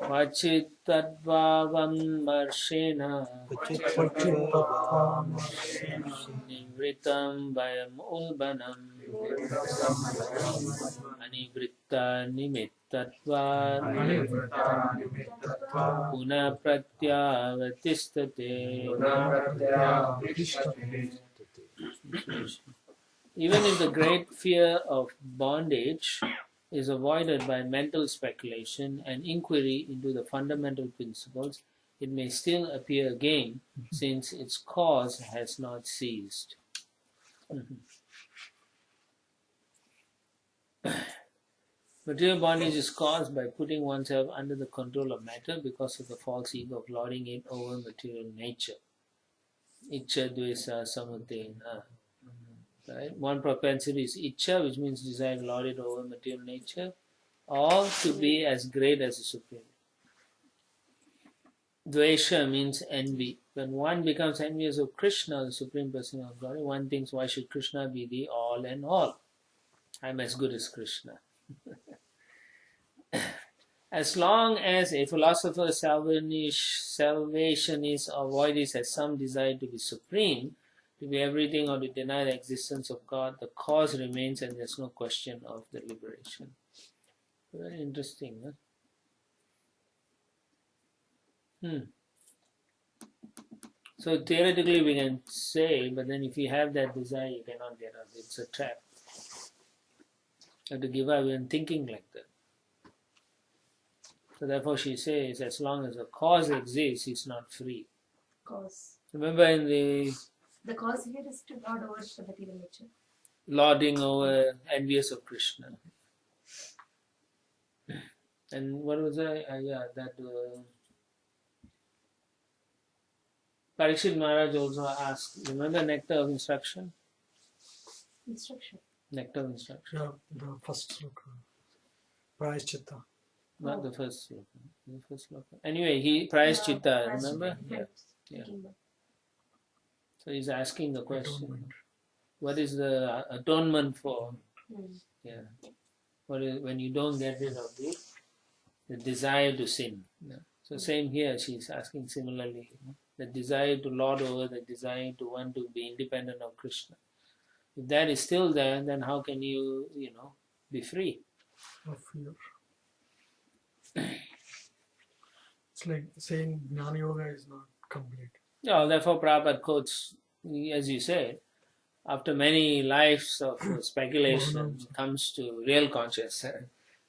Vachitadvavam marshena nivritam vayam ulbanam anivritta nimittatvat puna pratyavatistate. Even if the great fear of bondage is avoided by mental speculation and inquiry into the fundamental principles, it may still appear again, since its cause has not ceased. Material bondage is caused by putting oneself under the control of matter because of the false ego of lording it over material nature. Icha dvesa samudena. Right? One propensity is icha, which means desire to lord it over material nature, or to be as great as the Supreme. Dvesha means envy. When one becomes envious of Krishna, the Supreme Person of God, one thinks, why should Krishna be the all and all? I'm as good as Krishna. As long as a philosopher, salvationist, or voidist has some desire to be supreme, to be everything, or to deny the existence of God, the cause remains and there's no question of the liberation. Very interesting, huh? So theoretically we can say, but then if you have that desire, you cannot get out. It's a trap. You have to give up even thinking like that. So therefore she says, as long as the cause exists, he's not free. Cause. Remember in the cause here is to lord over the material nature. Lording over, envious of Krishna. And what was that? Parikshit Maharaj also asked, remember nectar of instruction? Instruction. Nectar of instruction. Yeah, the first sloka. Prayaschitta. Not the first sloka. The first sloka. Anyway, he Prayaschitta, remember? Yeah. So he's asking the question. Atonement. What is the atonement for? Yeah. What is, when you don't get rid of the desire to sin. Yeah. So same here, she's asking similarly. The desire to lord over, the desire to want to be independent of Krishna. If that is still there, then how can you, be free? Of fear. It's like saying Jnana Yoga is not complete. Yeah, therefore Prabhupada quotes, as you said, after many lives of speculation comes to real consciousness.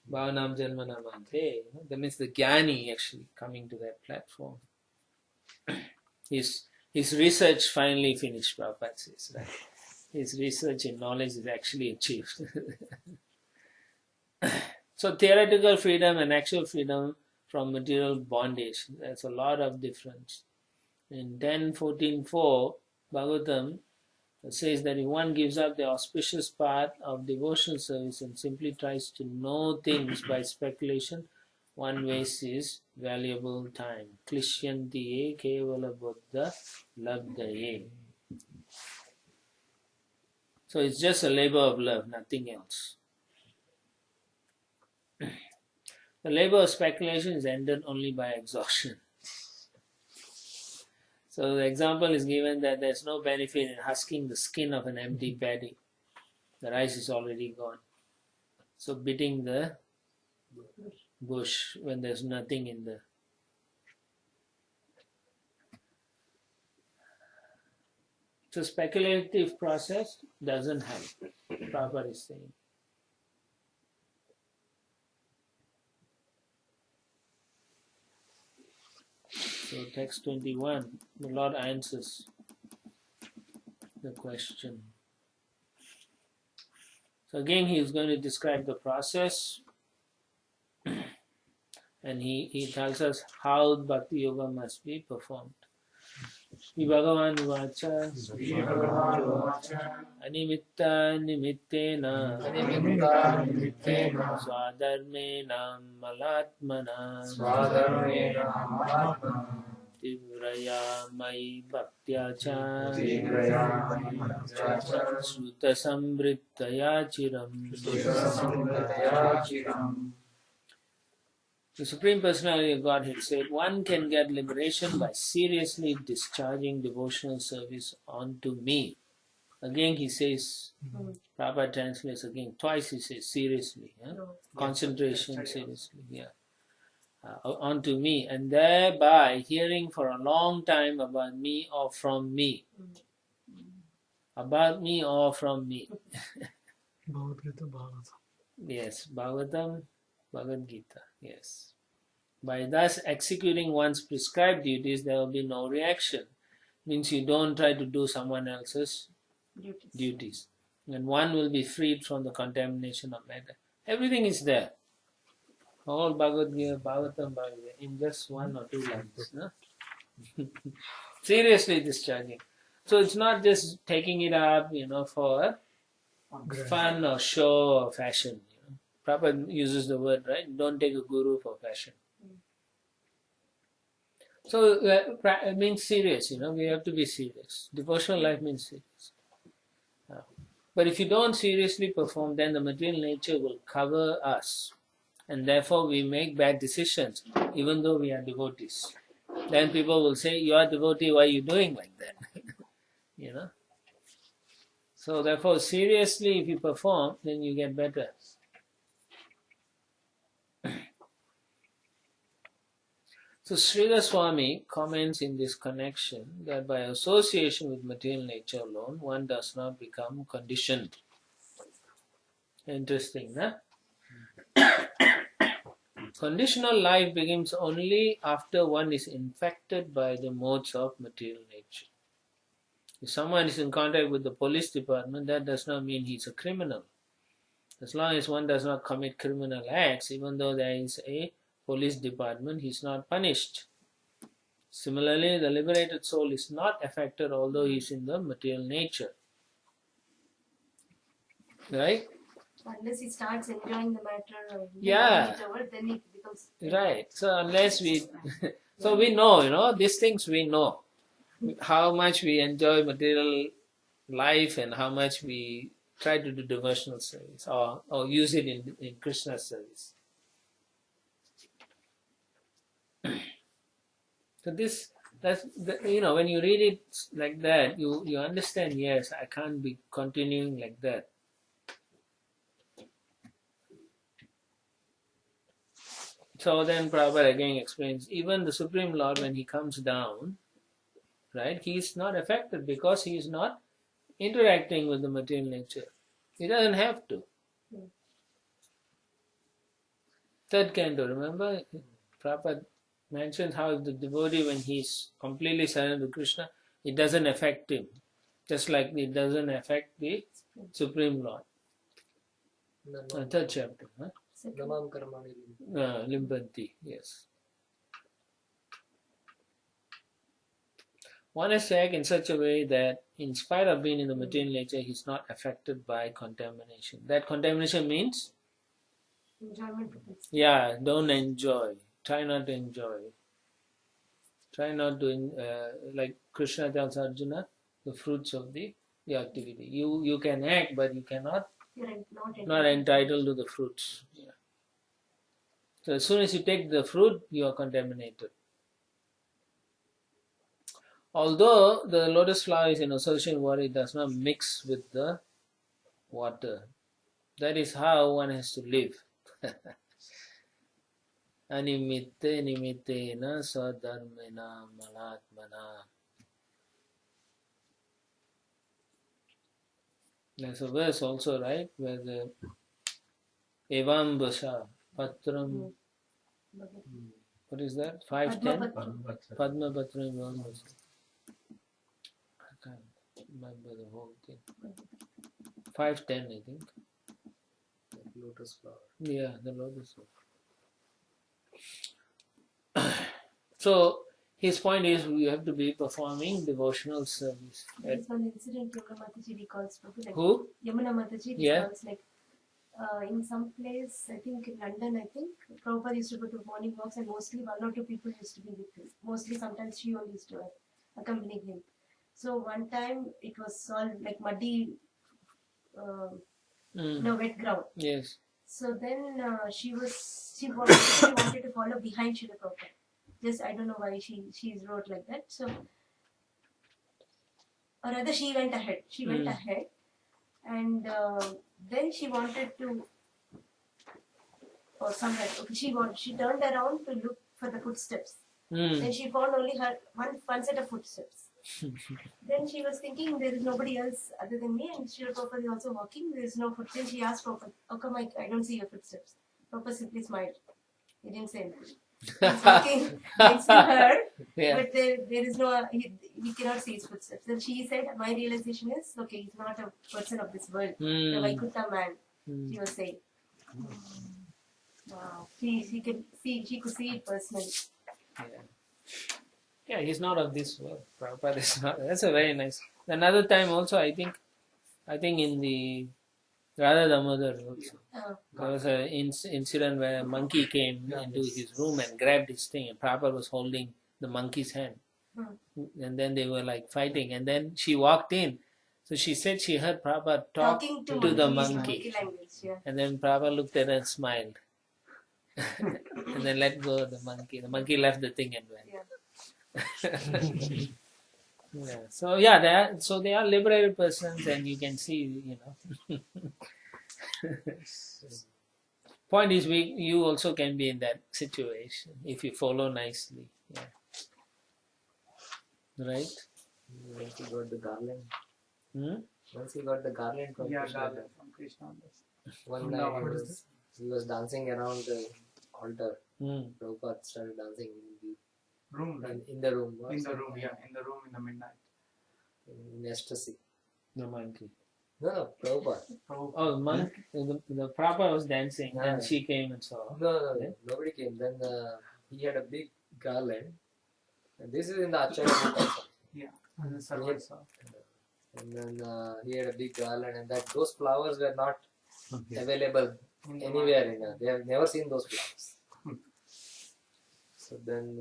Bhavanam Janmanam Ante. That means the Jnani actually coming to that platform. His research finally finished, Prabhupada says, right? His research in knowledge is actually achieved. So theoretical freedom and actual freedom from material bondage, there's a lot of difference. In 10.14.4, Bhagavatam says that if one gives up the auspicious path of devotional service and simply tries to know things by speculation, one wastes his valuable time. Klishyantiye kevala buddha labdaye. So it's just a labor of love, nothing else. The labor of speculation is ended only by exhaustion. So the example is given that there's no benefit in husking the skin of an empty paddy. The rice is already gone. So beating the bush when there's nothing in there. So speculative process doesn't help, Prabhupada is saying. So text 21, the Lord answers the question. So again he is going to describe the process, and he tells us how Bhakti Yoga must be performed. Sri Bhagavan Vacha Animitta Nimittena Swadharmena Malatmana Tivraya Mai Bhaktya Cha Sruta Sambrittaya Chiram. The Supreme Personality of Godhead said, one can get liberation by seriously discharging devotional service unto me. Again he says, Prabhupada translates again, twice he says seriously, concentration seriously, unto me, and thereby hearing for a long time about me or from me. About me or from me. Bhagavad Gita, Bhagavatam. Yes, Bhagavatam, Bhagavad Gita, yes. By thus executing one's prescribed duties, there will be no reaction. Means you don't try to do someone else's duties. And one will be freed from the contamination of matter. Everything is there. All Bhagavad Gita, Bhagavatam, Bhagavad Gita, in just 1 or 2 lines. No? Seriously discharging. So it's not just taking it up, for fun or show or fashion. Prabhupada uses the word, right? Don't take a guru for fashion. So it means serious, we have to be serious. Devotional life means serious. But if you don't seriously perform, then the material nature will cover us. And therefore we make bad decisions, even though we are devotees. Then people will say, you are devotee, why are you doing like that? So therefore, seriously, if you perform, then you get better. So Srila Swami comments in this connection that by association with material nature alone, one does not become conditioned. Interesting, huh? Conditional life begins only after one is infected by the modes of material nature. If someone is in contact with the police department, that does not mean he's a criminal. As long as one does not commit criminal acts, even though there is a police department, he is not punished. Similarly, the liberated soul is not affected although he is in the material nature. Right? Unless he starts enjoying the matter, then it becomes... Right. So unless we... so we know, these things we know. How much we enjoy material life and how much we try to do devotional service or use it in Krishna's service. So when you read it like that, you understand, yes, I can't be continuing like that. So then Prabhupada again explains, even the Supreme Lord, when he comes down, right, he is not affected because he is not interacting with the material nature. He doesn't have to. Third canto, remember? Prabhupada mentions how the devotee, when he is completely surrendered to Krishna, it doesn't affect him. Just like it doesn't affect the Supreme Lord. Third chapter. Huh? Limpanti, yes. One has to act in such a way that in spite of being in the material nature, he is not affected by contamination. That contamination means? Enjoyment. Yeah, don't enjoy. Try not to enjoy. Try not to, like Krishna tells Arjuna, the fruits of the activity. You can act, but you cannot, not entitled to the fruits. Yeah. So as soon as you take the fruit, you are contaminated. Although the lotus flower is in association with water, it does not mix with the water. That is how one has to live. Animitte nimittena sadharmena malatmana. There's a verse also, right, where the Evam Basha Patram, what is that? 510? Padma Patram Evam Basha. I can't remember the whole thing. 510, I think. The lotus flower. Yeah, the lotus flower. So, his point is we have to be performing devotional service. There's one incident Yamuna Mataji recalls. Like, Who? Yamuna Mataji recalls, like in some place, I think in London, Prabhupada used to go to morning walks and mostly 1 or 2 people used to be with him. Mostly sometimes she only used to accompany him. So one time it was all like muddy, wet ground. Yes. So then she was she wanted to follow behind Srila Prabhupada. Just I don't know why she's wrote like that. So, or rather, she went ahead. She went ahead, and then she wanted to, or somewhere. Okay, she turned around to look for the footsteps. Then she found only her one set of footsteps. Then she was thinking there is nobody else other than me, and Srila Prabhupada is also walking. There is no footsteps. She asked Prabhupada, "How come I don't see your footsteps?" Prabhupada simply smiled. He didn't say anything. He's walking next to her, but there is no, he cannot see his footsteps. Then she said, my realization is, okay, he's not a person of this world, the Vaikuntha man, she was saying. Wow. She could see it personally. Yeah, he's not of this world. Prabhupada is not. That's a very nice. Another time also, I think in the Radha Damodar also. There was an incident where a monkey came into his room and grabbed his thing, and Prabhupada was holding the monkey's hand. And then they were like fighting, and then she walked in. So she said she heard Prabhupada talking to the monkey. Language, and then Prabhupada looked at her and smiled. And then let go of the monkey. The monkey left the thing and went. They are liberated persons, and you can see, Point is, you also can be in that situation if you follow nicely. Yeah. Right? Once he got the garland. Hmm? Once he got the garland from Krishna. Garland from Krishna. One night he was dancing around the altar. Prabhupada started dancing in the room. In the room. In the room, in the room in the midnight. In ecstasy. The monkey. No, Prabhupada. Oh, monk. The Prabhupada was dancing, and she came and saw. No, nobody came. Then he had a big garland. And this is in the Acharya book also. Yeah, and then and then he had a big garland, and those flowers were not available anywhere. They have never seen those flowers. So then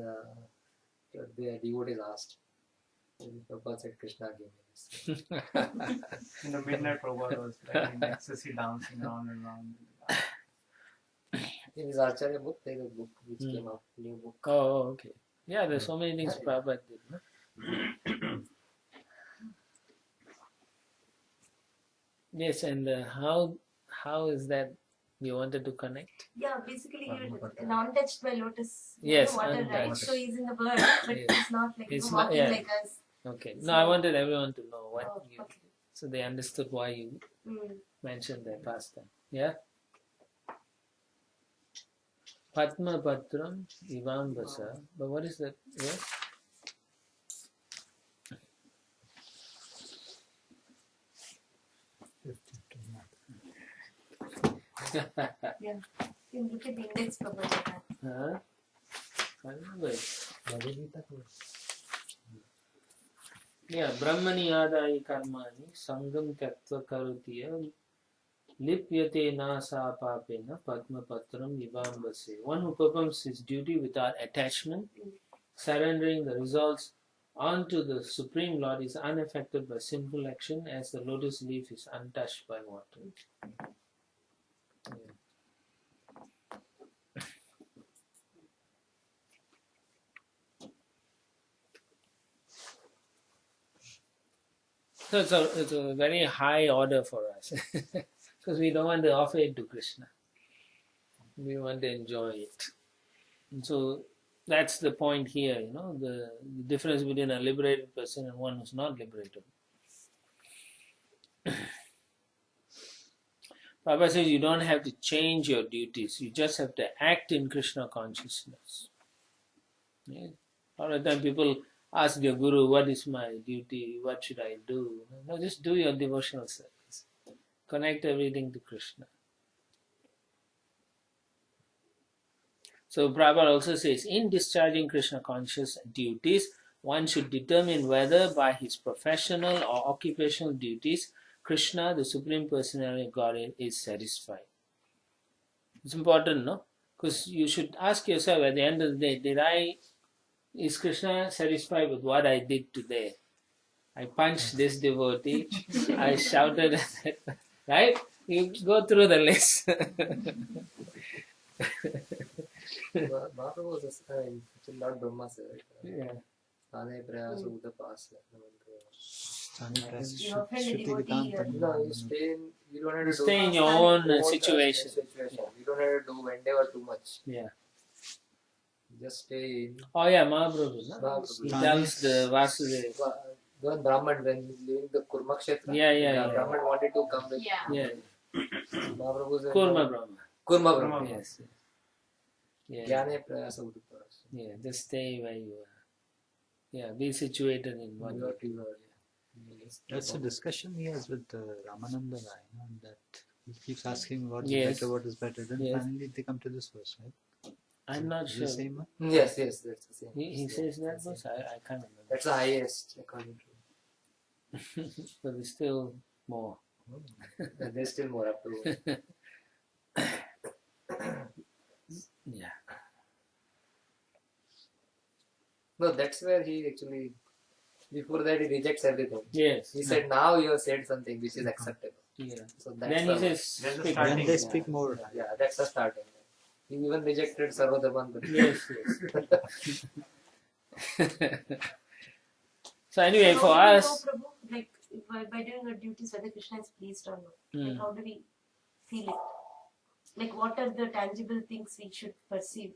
the devotees asked. Prabhupada said, Krishna gave me this. In the midnight, Prabhupada was like in ecstasy dancing round and round. In his Acharya book, there is a book which came out, new book. Oh, okay. Yeah, there's so many things Prabhupada did. No? Yes, and how is that you wanted to connect? Yeah, basically untouched by lotus water, untouched. right? So he's in the world, but it's not like It's walking not, like us. Okay. So, No, I wanted everyone to know what okay. so they understood why you mentioned that pastime. Yeah? Padma Patram Ivambasa. But what is that? Yes? Yeah. You can look at the index Prabhupada. Huh? Yeah, Brahmani Adai Karmani Sangam Tattva Karutiya Lipyate Nasa Papena Padma Patram Vivambase. One who performs his duty without attachment, surrendering the results onto the Supreme Lord, is unaffected by sinful action as the lotus leaf is untouched by water. Yeah. So it's a very high order for us because we don't want to offer it to Krishna. We want to enjoy it. And so that's the point here, the difference between a liberated person and one who's not liberated. Prabhupada says you don't have to change your duties, you just have to act in Krishna consciousness. Yeah. All the time people ask their guru, what is my duty, what should I do? No, just do your devotional service. Connect everything to Krishna. So Prabhupada also says, in discharging Krishna conscious duties, one should determine whether by his professional or occupational duties, Krishna, the Supreme Personality of Godhead, is satisfied. It's important, no? Because you should ask yourself at the end of the day, is Krishna satisfied with what I did today? I punched this devotee, I shouted at that, right? You go through the list. Mahaprabhu was actually Lord Brahma said, Yeah. Ane prayasa udapasa. You offend a devotee. No, you stay in, you don't have to Stay in do your own situation. You don't have to do endeavor too much. Yeah. Just stay in. Oh yeah, Mahaprabhu. No? Mahaprabhu. He tells the Vasudeva. One Brahman, when he's leaving the Kurmakshetra, Yeah. Brahman wanted to come with Yeah. Mahaprabhu said, Kurma Brahma. Kurma Brahma. Yes. Yeah. Jnane prayasa udapasa. Yeah. Just stay where you are. Yeah. Be situated in one. That's a discussion he has with Ramananda Rai, that he keeps asking what is Yes. better, what is better. Then Yes. finally they come to this verse, right? I'm not Is it sure. the same one? Yes, that's the same. He says that verse. I can't remember. That's the highest according to. But there's still more. There's still more up to. Yeah. No, that's where he actually. Before that, he rejects everything. Yes. He said, "Now you have said something which is acceptable." Yeah. So that's Then he the, says, That's the speak. starting. Then they speak more. yeah, that's the starting. He even rejected Sarvadhaman. Yes. So anyway, So for how do we us, know, Prabhu, like by doing our duties, whether Krishna is pleased or not? Like Mm. how do we feel it? Like what are the tangible things we should perceive?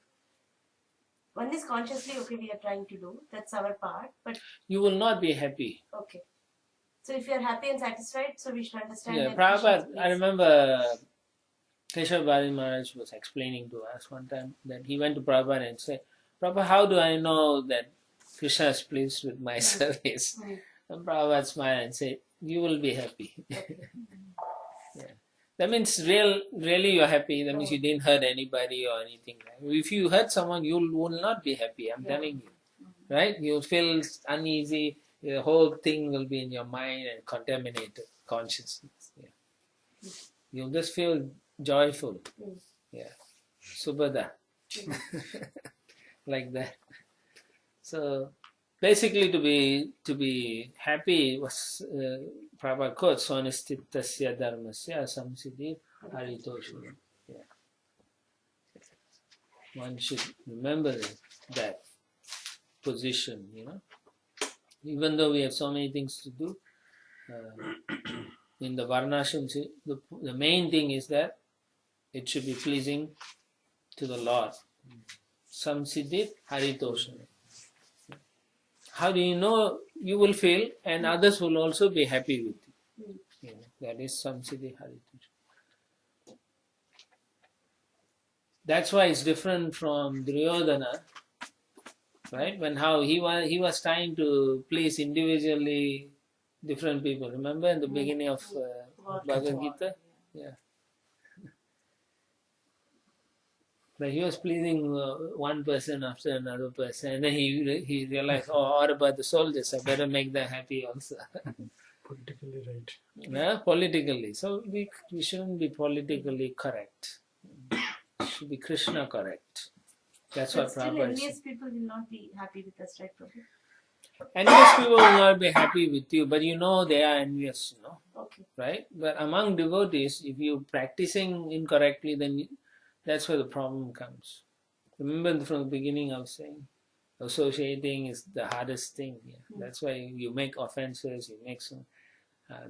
One is consciously, okay, we are trying to do. That's our part. But you will not be happy. okay. So if you are happy and satisfied, so we should understand Yeah, that Krishna is Prabhupada, I pleased. remember Keshav Bali Maharaj was explaining to us one time that he went to Prabhupada and said, Prabhupada, how do I know that Krishna is pleased with my service? Mm. And Prabhupada smiled and said, you will be happy. Yeah. That means really you're happy. That means you didn't hurt anybody or anything. If you hurt someone, you will not be happy. I'm telling you. Right? You'll feel uneasy. The whole thing will be in your mind and contaminated consciousness. Yeah. You'll just feel joyful. Mm. Yeah. Subhada. Like that. So basically to be happy was Prabhupada quote Sonistittasya dharmasya samsiddhi haritoshu. Yeah. One should remember that position, Even though we have so many things to do, in the Varnashram, the main thing is that it should be pleasing to the Lord. Samsiddhi haritosha. How do you know? You will feel and others will also be happy with you. That is samsiddhi haritosha. That's why it's different from Duryodhana, right? When how he was trying to please individually different people. Remember in the beginning of Bhagavad Gita? Yeah. But he was pleasing one person after another person, and then he realized, oh, what about the soldiers? I better make them happy also. Politically right. Yeah, politically. So we shouldn't be politically correct. We should be Krishna correct. That's But what still, Prabhupada envious said. people will not be happy with us, right, Prabhu? Envious people will not be happy with you, but they are envious, Okay. right? But among devotees, if you're practicing incorrectly, then that's where the problem comes. Remember from the beginning I was saying, associating is the hardest thing. Yeah. That's why you make offenses, you make some.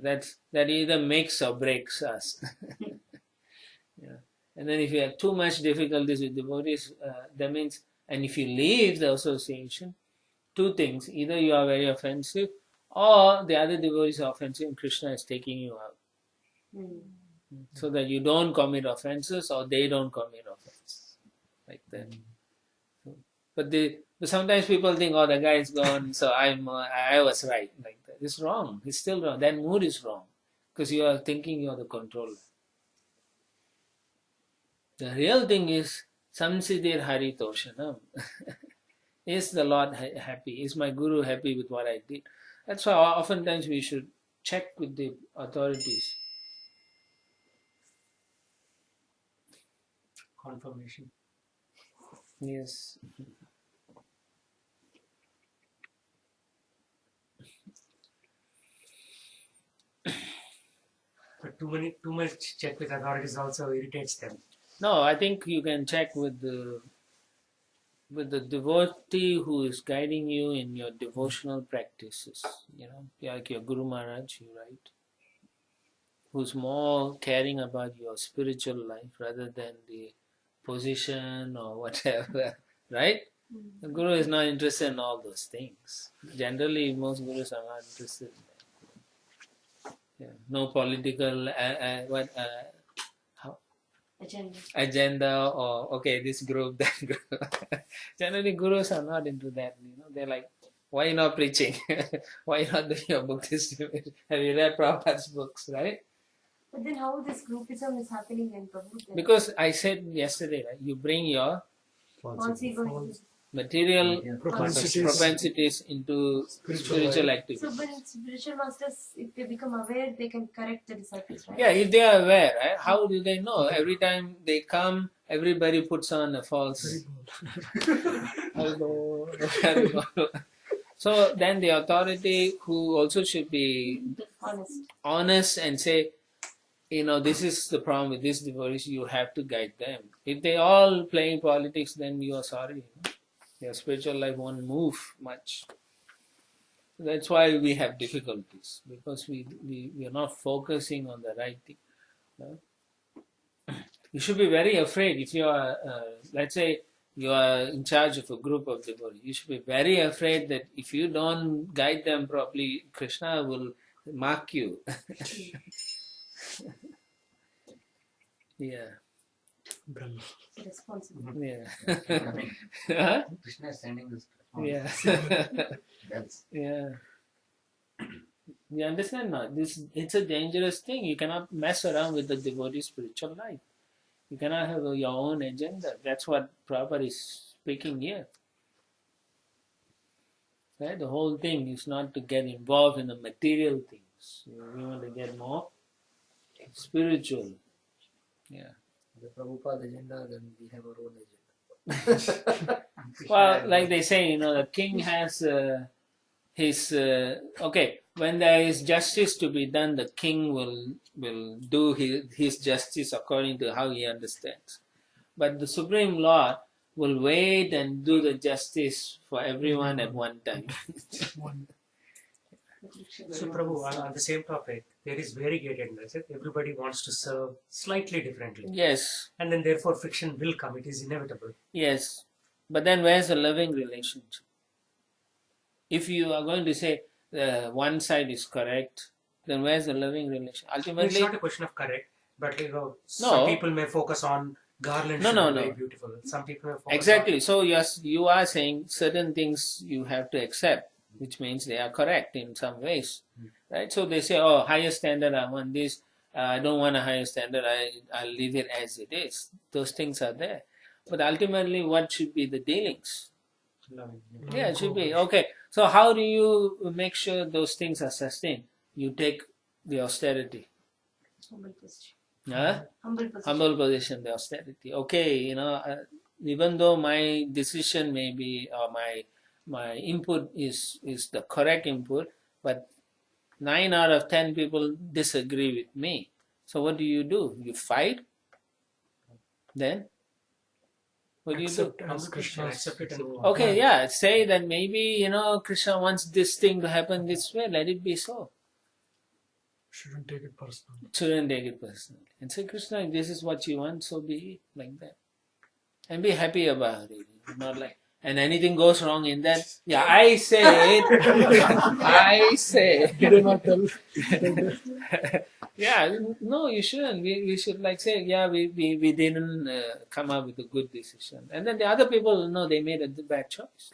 That either makes or breaks us. Yeah. And then if you have too much difficulties with devotees, that means, and if you leave the association, two things: either you are very offensive, or the other devotees are offensive, and Krishna is taking you out. So that you don't commit offenses or they don't commit offenses. Like that. But sometimes people think, oh, the guy is gone, so I was right. Like that. It's wrong. It's still wrong. That mood is wrong. Because you are thinking you are the controller. The real thing is samsiddhir haritoshanam. Is the Lord happy? Is my Guru happy with what I did? That's why oftentimes we should check with the authorities. Confirmation. Yes. But too much check with authorities also irritates them. No, I think you can check with the with the devotee who is guiding you in your devotional practices, like your Guru Maharaj, right? Who's more caring about your spiritual life rather than the position or whatever, right? The Guru is not interested in all those things. Generally, most Gurus are not interested in that. Yeah. No political agenda or okay, this group, that group. Generally, Gurus are not into that. They're like, why you not preaching? Why you not doing your book distribution? Have you read Prabhupada's books, right? But then how this groupism is happening in Prabhu? Because I said yesterday, right, you bring your False ego into material Propensities. propensities into spiritual activity. So, but in spiritual masters, if they become aware, they can correct the disciples, right? Yeah, if they are aware, right? How do they know? Every time they come, everybody puts on a false. Hello. So then the authority, who also should be honest and say, this is the problem with this devotees, you have to guide them. If they all playing politics, then you are sorry. Your spiritual life won't move much. That's why we have difficulties, because we are not focusing on the right thing. You should be very afraid if you are, let's say, you are in charge of a group of devotees. You should be very afraid that if you don't guide them properly, Krishna will mark you. Yeah. Responsible. Yeah. Krishna is sending this. Yeah. Yeah. You understand now? It's a dangerous thing. You cannot mess around with the devotee spiritual life. You cannot have your own agenda. That's what Prabhupada is speaking here. Right? The whole thing is not to get involved in the material things. We want to get more spiritual. Yeah. The Prabhupada agenda, then we have our own agenda. Well, like they say, the king has his okay. When there is justice to be done, the king will do his justice according to how he understands. But the Supreme Lord will wait and do the justice for everyone at one time. So, Prabhu, on the same topic, there is variegatedness. Everybody wants to serve slightly differently. Yes. And then, therefore, friction will come. It is inevitable. Yes. But then where's the loving relationship? If you are going to say one side is correct, then where's the loving relationship? Ultimately, It's not a question of correct, but some people may focus on garlands very beautiful. Some people may focus exactly. So yes, you are saying certain things you have to accept, which means they are correct in some ways, right? So they say, oh, higher standard, I want this. I don't want a higher standard. I'll leave it as it is. Those things are there. But ultimately, what should be the dealings? Yeah, it should be. Okay, so how do you make sure those things are sustained? You take the austerity. Humble position. Huh? Humble position, the austerity. Okay, even though my decision may be, or my input is the correct input, but 9 out of 10 people disagree with me. So what do? You fight? Then? What do you do? accept it and move on. Okay, yeah, say that maybe, Krishna wants this thing to happen this way, let it be so. Shouldn't take it personally. Shouldn't take it personally. And say, Krishna, if this is what you want, so be it, like that. And be happy about it. Not like, and anything goes wrong in that, yeah, I say it. I say. Did not tell. Yeah, no, you shouldn't. We should like say, yeah, we didn't come up with a good decision. And then the other people know they made a bad choice.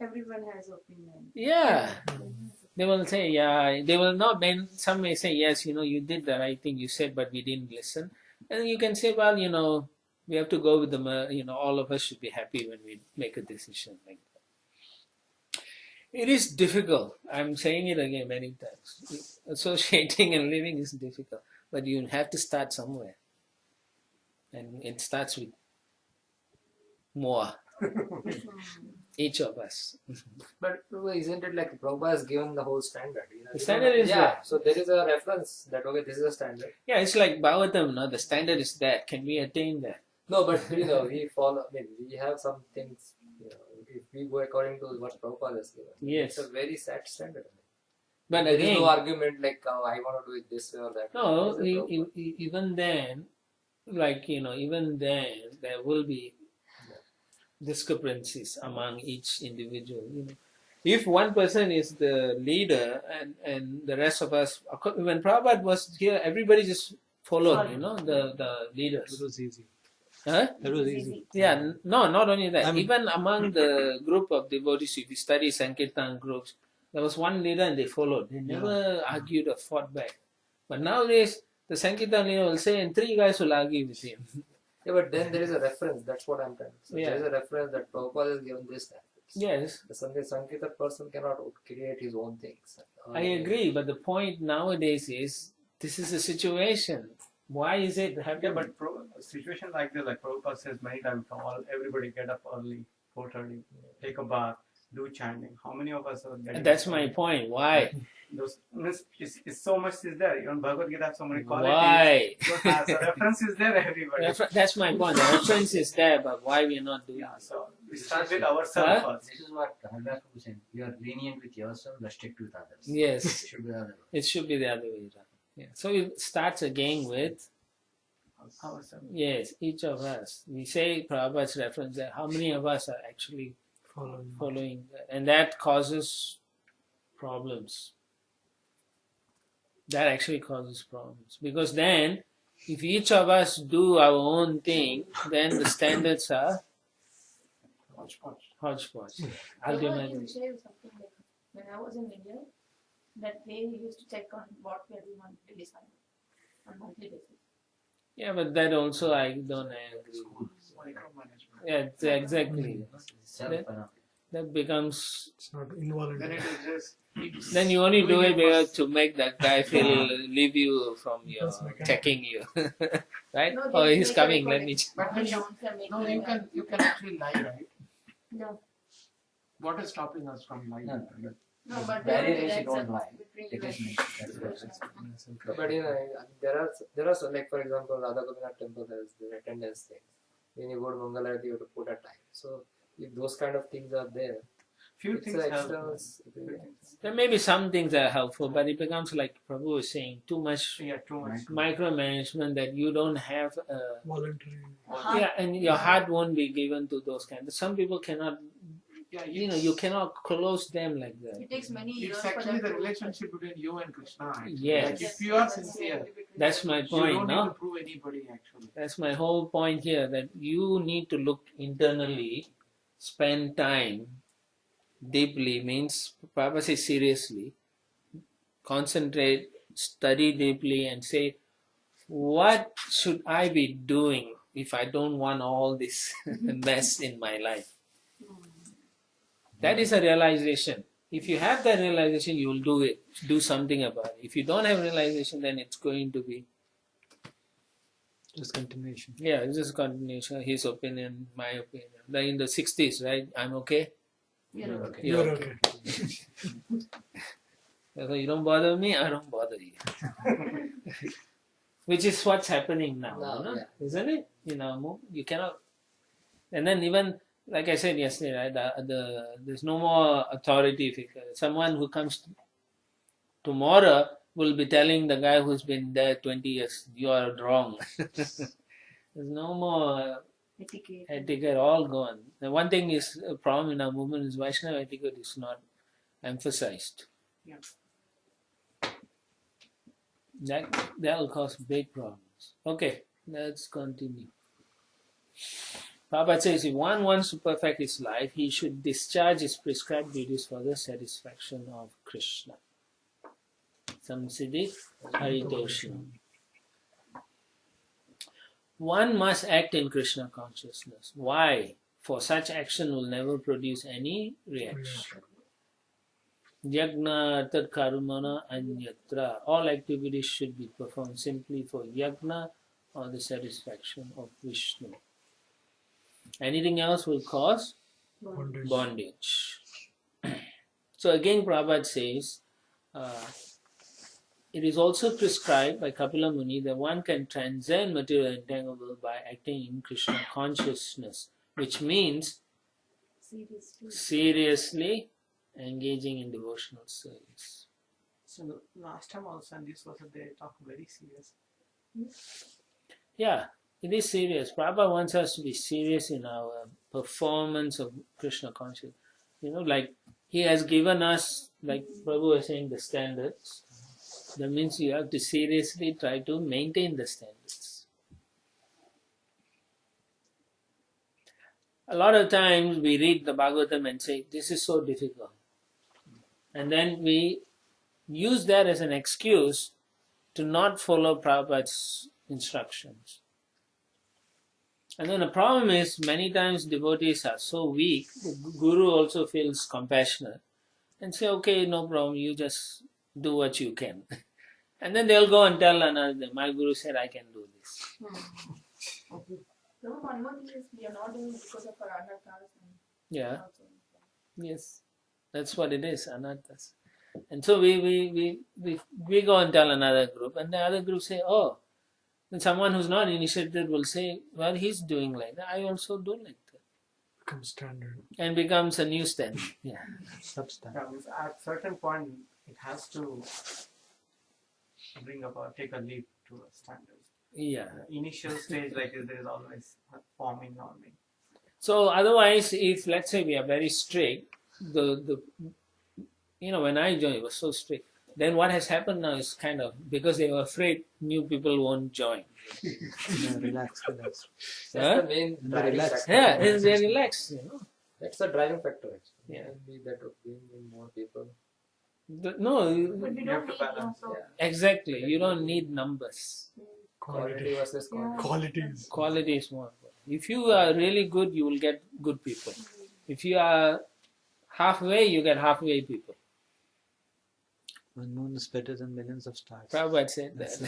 Everyone has opinion. Yeah. They will say, yeah, they will not, some may say, yes, you did the right thing you said, but we didn't listen. And you can say, well, we have to go with the, all of us should be happy when we make a decision like that. It is difficult. I'm saying it again many times. Associating and living is difficult, but you have to start somewhere. And it starts with more. Each of us. But isn't it like Prabhupada has given the whole standard? The standard is there. So there is a reference that, okay, this is a standard. Yeah, it's like Bhagavatam, no? The standard is that. Can we attain that? No, but we follow, we have some things if we go according to what Prabhupada has given, Yes. it's a very sad standard. But There is again, no argument like, oh, I want to do it this way or that way. no, There is a Prabhupada. even then, like, even then, there will be discrepancies among each individual. If one person is the leader and the rest of us, when Prabhupada was here, everybody just followed, the leaders. It was easy. Huh? That was easy. Yeah, no, not only that. I mean- Even among the group of devotees, if you study Sankirtan groups, there was one leader and they followed. They never argued or fought back. But nowadays, the Sankirtan leader will say, and 3 guys will argue with him. Yeah, but then there is a reference. That's what I'm trying to say. Yeah. There is a reference that Prabhupada has given this standards. Yes, The Sankirtan person cannot create his own things. I agree. But the point nowadays is, this is a situation. Why is it Yeah, happening? but a situation like this, like Prabhupada says many times, everybody get up early, 4:30, take a bath, do chanting. How many of us are getting That's up my early? point. Why? It's so much is there. Even Bhagavad Gita has so many qualities. Why? So the reference is there, everybody. That's my point. The reference is there, but why we are not doing Yeah, it? so we start with ourselves Huh? first. This is what Radha was saying. You are lenient with yourself, but strict with others. Yes, It should be the other way. it should be the other way around. Yeah. So it starts again with, Ourselves. yes, each of us. We say Prabhupada's reference that how many of us are actually following that? And that causes problems. That actually causes problems. Because then, if each of us do our own thing, then the standards are hodgepodge. I Ultimately. can share something like when I was in India, that they used to check on what we are doing on daily on monthly basis. Yeah, but that also I don't agree. Micromanagement. Yeah, exactly. That becomes, It's not involuntary. Then it is just. then you only do doing it because for- to make that guy feel, leave you from your That's mechanical. checking you. Right? No, Oh, they he's make a coming, let recording. me check. But when you, Sounds are making no, you can actually lie, right? No, What is stopping us from lying? No. no, but Barrier there is you is don't lie. between It you is and me. That's what it is. But there are some, like for example, Radha Gopinath temple has the attendance things. When you go to Mangalarati, you have to put a time. So if those kind of things are there, Few it's things a help. external. There may be some things that are helpful, but it becomes like Prabhu was saying, too much Yeah, too much. micromanagement that you don't have Voluntary. yeah, and your heart won't be given to those kind. Some people cannot, Yeah, you cannot close them like that. it takes many years It's for actually them the to relationship between you and Krishna. Actually. Yes. Like if you are sincere, That's my you point, don't need no? to prove anybody actually. That's my whole point here, that you need to look internally, spend time deeply, means Prabhupada says seriously, concentrate, study deeply and say, what should I be doing if I don't want all this mess in my life? That is a realization. If you have that realization, you will do it, do something about it. If you don't have realization, then it's going to be, Just continuation. yeah, it's just continuation, his opinion, my opinion. Like in the 60s, right? I'm okay. You're okay. You're You're okay. okay. So you don't bother me, I don't bother you. Which is what's happening now, Now, no? yeah. Isn't it? You cannot. And then even like I said yesterday, right? There's no more authority figure. Someone who comes tomorrow will be telling the guy who's been there 20 years, you are wrong. There's no more Etiquette. etiquette, all gone. The one thing is a problem in our movement is Vaishnava etiquette is not emphasized. Yeah. That will cause big problems. Okay, let's continue. Prabhupada says if one wants to perfect his life, he should discharge his prescribed duties for the satisfaction of Krishna. Samsiddhi Haritoshnam. One must act in Krishna consciousness. Why? For such action will never produce any reaction. Yagna tad karmana anyatra. All activities should be performed simply for yagna or the satisfaction of Vishnu. Anything else will cause Bondage. bondage. So again Prabhupada says, it is also prescribed by Kapila Muni that one can transcend material entanglement by acting in Krishna consciousness, which means seriously engaging in devotional service. So last time also, and this was they talk very serious. Yeah, it is serious. Prabhupada wants us to be serious in our performance of Krishna consciousness. You know, like he has given us, like Prabhu was saying, the standards. That means you have to seriously try to maintain the standards. A lot of times we read the Bhagavatam and say, this is so difficult. And then we use that as an excuse to not follow Prabhupada's instructions. And then the problem is, many times devotees are so weak, the Guru also feels compassionate and say, okay, no problem, you just do what you can. And then they'll go and tell another, my Guru said I can do this. No, one more thing is we are not doing it because of our anathas. Yeah. Yes. That's what it is, anathas. And so we go and tell another group, and the other group say, oh, and someone who's not initiated will say, well, he's doing like that, I also do like that. Becomes standard. And becomes a new standard. Yeah. Substandard. Yeah, at certain point, it has to bring about, take a leap to a standard. Yeah. The initial stage like this, there is always forming, norming. So otherwise, if let's say we are very strict, when I joined, it was so strict. Then what has happened now is kind of, because they were afraid new people won't join. Yeah, relax. That's the main driving relax. factor. Yeah, they're relaxed, That's the driving factor actually. Yeah. Maybe that would bring in more people. No, But we You don't have to need balance. also. exactly. You don't need numbers. Quality versus quantity. Qualities. Quality is more important. If you are really good, you will get good people. If you are halfway, you get halfway people. One moon is better than millions of stars. Prabhupada said that.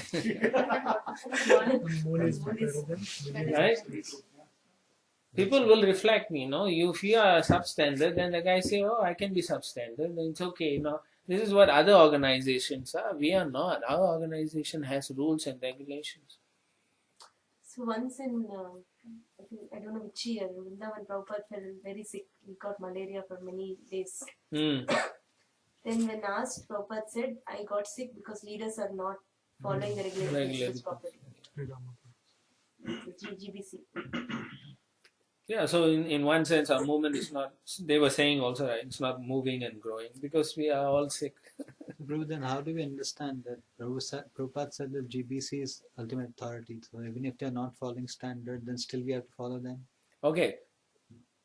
Moon is better than Right? People will reflect me, if you are substandard, then the guy say, oh, I can be substandard, then it's okay. This is what other organizations are. We are not. Our organization has rules and regulations. So once in, I don't know which year, when Prabhupada fell very sick, he got malaria for many days. Mm. Then when asked, Prabhupada said, I got sick because leaders are not following the regulations properly. It's GBC. Yeah, so in one sense, our movement is not, they were saying also, right, it's not moving and growing because we are all sick. Prabhu, then how do we understand that Prabhupada said that GBC is ultimate authority? So even if they are not following standard, then still we have to follow them? Okay.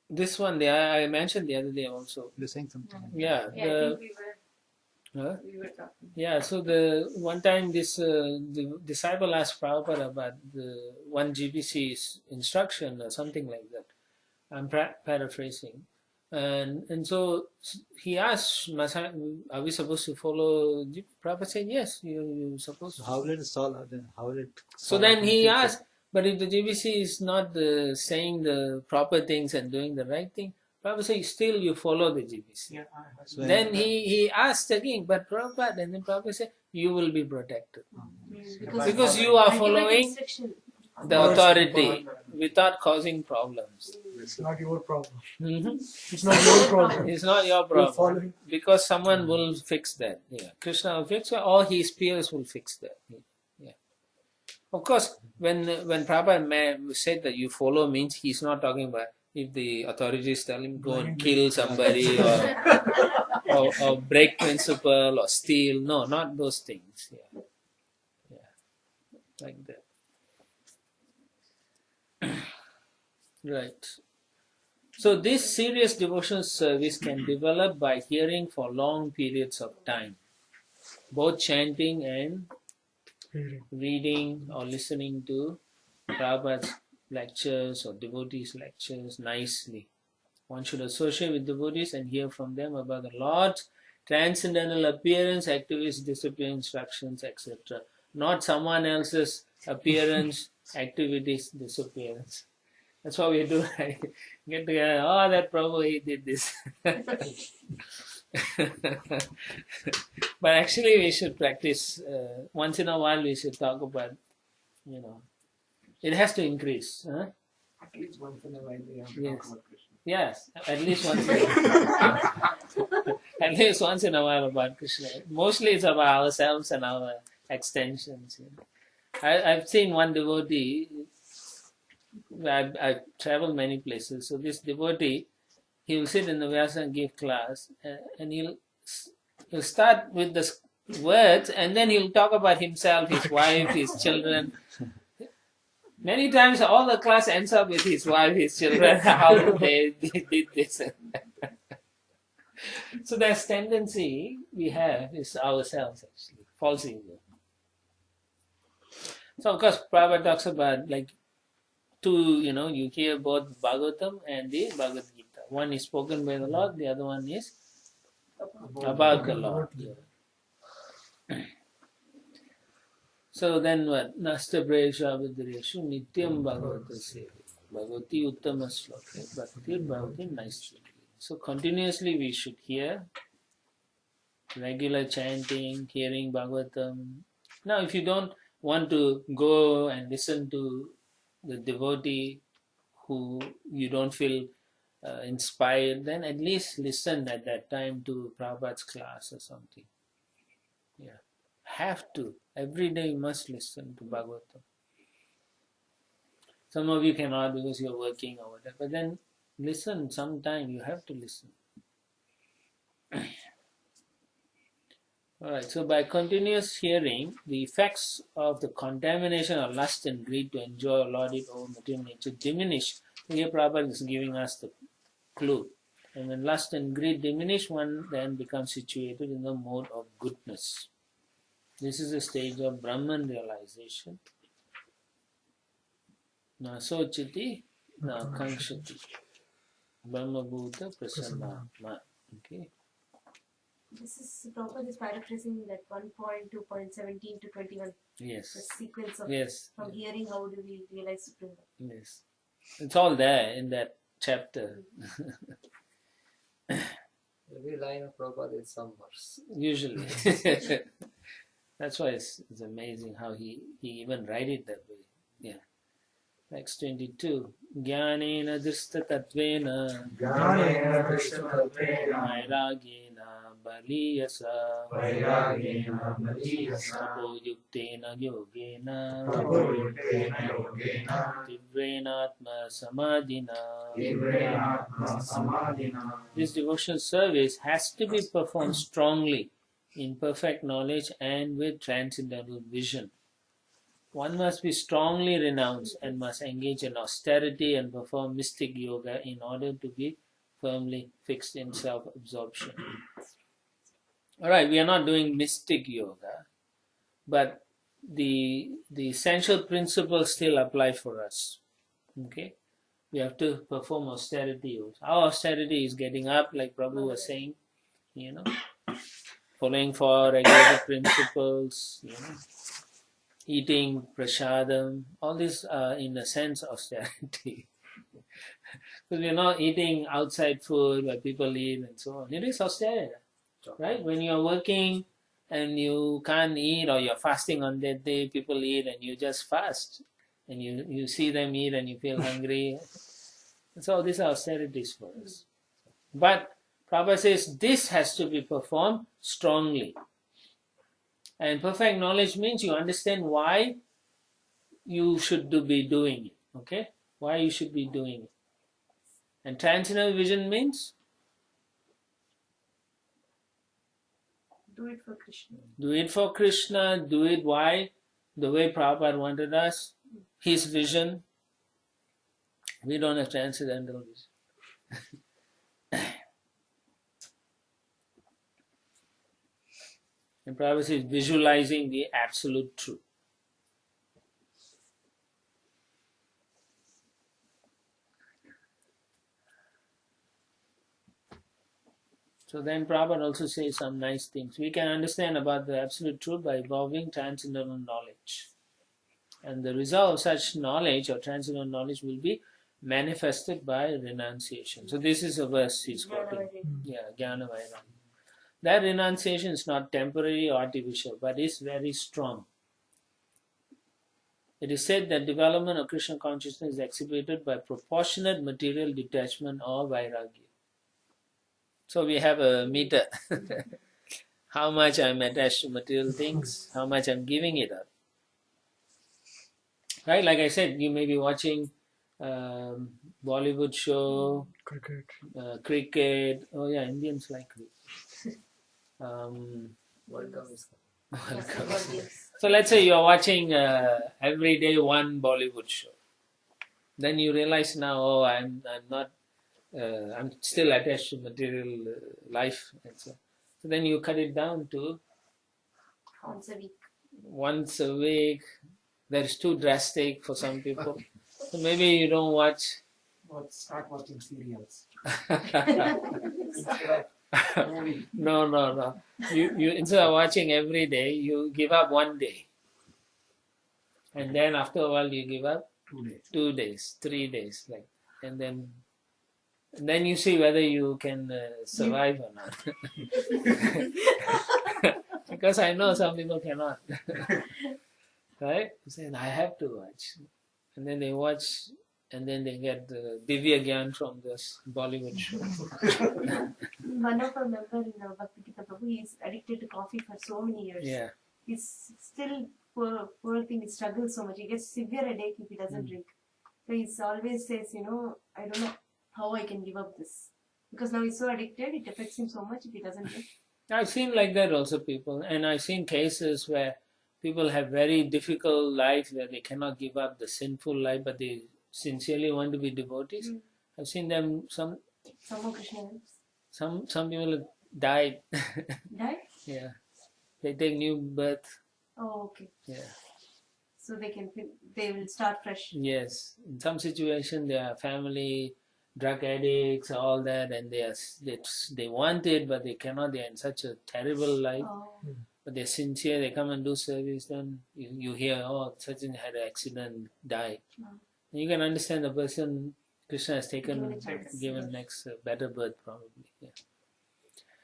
This one, I mentioned the other day also. You're saying something. Yeah. Yeah, I think we were talking. Yeah, so the one time the disciple asked Prabhupada about the one GBC's instruction or something like that. I'm paraphrasing. And so he asked, are we supposed to follow? Prabhupada said, yes, you're supposed to. So how will it solve then? How will it So solve then in he future? asked, but if the GBC is not saying the proper things and doing the right thing, Prabhupada said, still you follow the GBC. Yeah, So Then he asked again, but Prabhupada, and then Prabhupada said, you will be protected. Because you are following the authority without causing problems. It's not your problem. Mhm. It's not your problem. It's not your You're problem. following. Because someone will fix that. Yeah. Krishna will fix it, or his peers will fix that. Yeah. Of course, when Prabhupada said that you follow means he's not talking about if the authorities tell him go and kill somebody or break principle or steal. No, not those things. Yeah. Like that. Right. So this serious devotional service can develop by hearing for long periods of time, both chanting and reading or listening to Prabhupada's lectures or devotees' lectures nicely. One should associate with devotees and hear from them about the Lord's transcendental appearance, activities, discipline, instructions, etc. Not someone else's appearance, activities, disappearance. That's what we do. Right? Get together. Oh, that Prabhu, he did this. But actually, we should practice. Once in a while, we should talk about, it has to increase. Huh? At least once in a while we have to Yes. talk about Krishna. Yes, at least once in at least once in a while about Krishna. Mostly it's about ourselves and our extensions. I've seen one devotee. I've traveled many places. So this devotee, he will sit in the Vyasa and give class, and he'll start with the words, and then he'll talk about himself, his wife, his children. Many times, all the class ends up with his wife, his children, how they did this. So that tendency we have is ourselves, actually, false ego. So of course, Prabhupada talks about like two, you hear both Bhagavatam and the Bhagavad Gita. One is spoken by the Lord, the other one is about the Lord. Yeah. So then what? Nasta Bresha Vidreshu Nityam Bhagavata Sevi Bhagavati Uttama Sloka Bhaktir Bhagavati Naistri. So continuously we should hear regular chanting, hearing Bhagavatam. Now if you don't want to go and listen to the devotee who you don't feel inspired, then at least listen at that time to Prabhupada's class or something. Yeah. Have to. Every day you must listen to Bhagavatam. Some of you cannot because you're working or whatever, but then listen sometime, you have to listen. Alright, so by continuous hearing, the effects of the contamination of lust and greed to enjoy or lord it over material nature diminish. Here Prabhupada is giving us the clue. And when lust and greed diminish, one then becomes situated in the mode of goodness. This is a stage of Brahman realization. Na sochiti, na kankshati. Brahma Bhuta Prasanna. Okay. This is Prabhupada is paraphrasing that 1.2.17 to 21. Yes. The sequence of from hearing how do we realize Supreme Lord. Yes. It's all there in that chapter. Every line of Prabhupada is some verse. Usually. That's why it's amazing how he even write it that way. Yeah. Next 22. Jnanena drishta tatvena vairagena baliyasa tapo yuktena yogena tivrenatma samadhina. This devotional service has to be performed strongly in perfect knowledge and with transcendental vision. One must be strongly renounced and must engage in austerity and perform mystic yoga in order to be firmly fixed in self-absorption. Alright, we are not doing mystic yoga, but the essential principles still apply for us. Okay? We have to perform austerity yoga. Our austerity is getting up, like Prabhu was saying, following four regulated principles, eating prasadam, all this in a sense austerity. Because we are not eating outside food where people eat and so on. It is austerity, right? When you are working and you can't eat or you're fasting on that day, people eat and you just fast. And you see them eat and you feel hungry. So these are austerities for us. But Prabhupada says this has to be performed strongly. And perfect knowledge means you understand why you should be doing it. Okay? Why you should be doing it. And transcendental vision means? Do it for Krishna. Do it for Krishna. Do it why? The way Prabhupada wanted us. His vision. We don't have transcendental vision. And Prabhupada is visualizing the absolute truth. So then Prabhupada also says some nice things. We can understand about the absolute truth by evolving transcendental knowledge. And the result of such knowledge or transcendental knowledge will be manifested by renunciation. So this is a verse he's quoting. Yeah, Jnana Vairagya. That renunciation is not temporary or artificial, but is very strong. It is said that development of Krishna consciousness is exhibited by proportionate material detachment or vairagya. So we have a meter. How much I'm attached to material things, how much I'm giving it up. Right? Like I said, you may be watching Bollywood show, cricket. Oh yeah, Indians like cricket. World Cup is World Cup. So let's say you're watching every day one Bollywood show. Then you realize now, oh, I'm not, I'm still attached to material life. And so then you cut it down to Once a week. once a week. That's too drastic for some people. So maybe you don't watch. Start watching serials. No. You instead of watching every day, you give up one day. And then after a while you give up 2 days, 3 days, like, and then you see whether you can survive or not. Because I know some people cannot. Right? Saying I have to watch, and then they watch, and then they get divya gyan from this Bollywood show. One of our members in Bhakti Gita Prabhu, he is addicted to coffee for so many years. Yeah. He's still poor thing. He struggles so much. He gets severe headache if he doesn't drink. So he always says, I don't know how I can give up this, because now he's so addicted. It affects him so much if he doesn't drink. I've seen like that also people, and I've seen cases where people have very difficult life where they cannot give up the sinful life, but they sincerely want to be devotees. I've seen them. Some more Krishna helps. Some people have died. Died? Yeah, they take new birth. Oh, okay. Yeah. So they will start fresh. Yes, in some situation they are family drug addicts, all that, and they want it, but they cannot. They are in such a terrible life. Oh. But they're sincere, they come and do service, then you hear, oh, such and had an accident, died. You can understand the person Krishna has given next better birth probably. Yeah.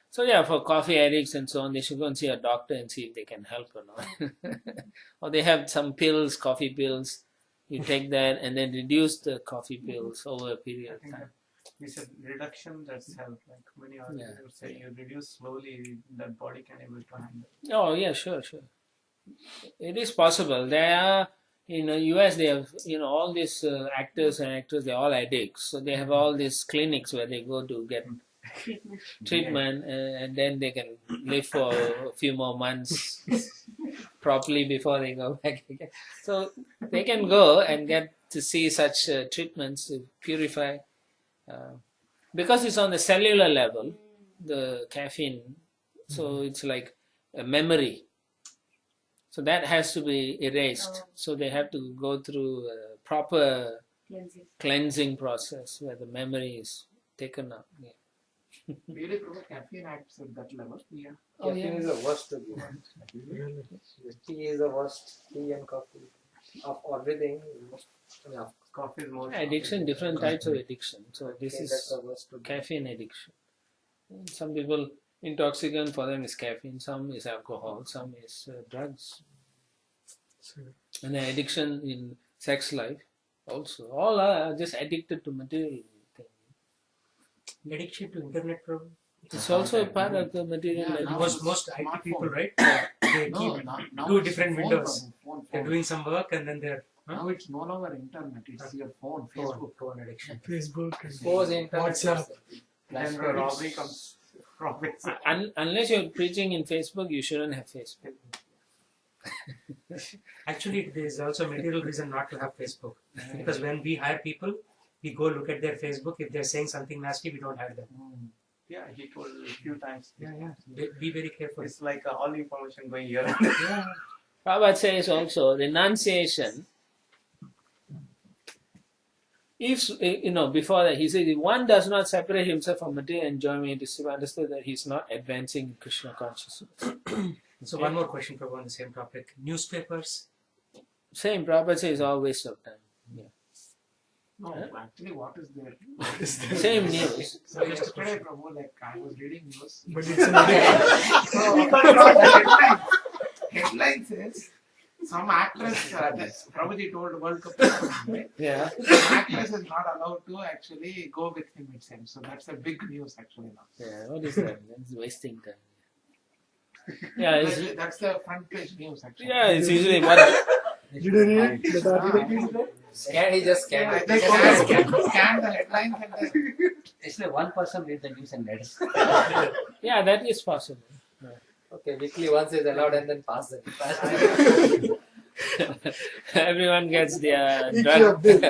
So yeah, for coffee addicts and so on, they should go and see a doctor and see if they can help or not. Or they have some pills, coffee pills. You take that and then reduce the coffee pills over a period of time. We said reduction, that's help. Like many others would say, you reduce slowly, that body can able to handle. Oh yeah, sure. It is possible. There are, in the US, they have, all these actors and actors, they're all addicts. So they have all these clinics where they go to get treatment, and then they can live for a few more months properly before they go back again. So they can go and get to see such treatments to purify. Because it's on the cellular level, the caffeine, so it's like a memory. So that has to be erased. So they have to go through a proper cleansing process where the memory is taken out. Yeah. Really, caffeine acts at that level. Yeah. Caffeine is the worst to give. Tea is the worst. Tea and coffee of everything. Coffee is more. Addiction, different types of addiction. So this is caffeine addiction. Some people, intoxicant for them is caffeine, some is alcohol, some is drugs. And the addiction in sex life also. All are just addicted to material things. Addiction to internet problem. It's also a part of the material. Most IT people, right? They keep two different windows. They're doing some work and then they're. Now it's no longer internet, it's your phone, Facebook. Phone addiction. Facebook, WhatsApp. Then the robbery comes. Unless you're preaching in Facebook, you shouldn't have Facebook. Actually, there is also a material reason not to have Facebook. Because when we hire people, we go look at their Facebook. If they're saying something nasty, we don't hire them. Yeah, he told a few times. Yeah. Be very careful. It's like all information going here and there. Yeah. Prabhupada says also, renunciation. If, before that, he says, if one does not separate himself from material enjoyment, it is understood that he is not advancing in Krishna consciousness. So one more question, Prabhu, on the same topic. Newspapers? Same, Prabhupada says, all waste of time. Yeah. No, actually, what is there? Same news. So yesterday, Prabhu, I was reading news. But it's an addiction. Headline says, Some actress, Prabhuji told World Cup, right? Yeah. Some actress is not allowed to actually go with him, it seems. So that's a big news actually now. Yeah, what is that? That's wasting time. Yeah, it's, That's the front page news actually. yeah, it's usually what. Did you read it? That article? He just scanned They it. scan the headlines and then Actually, one person read the news and letters. Yeah, that is possible. Okay, weekly once is allowed and then pass it. Everyone gets their Each drug. of them.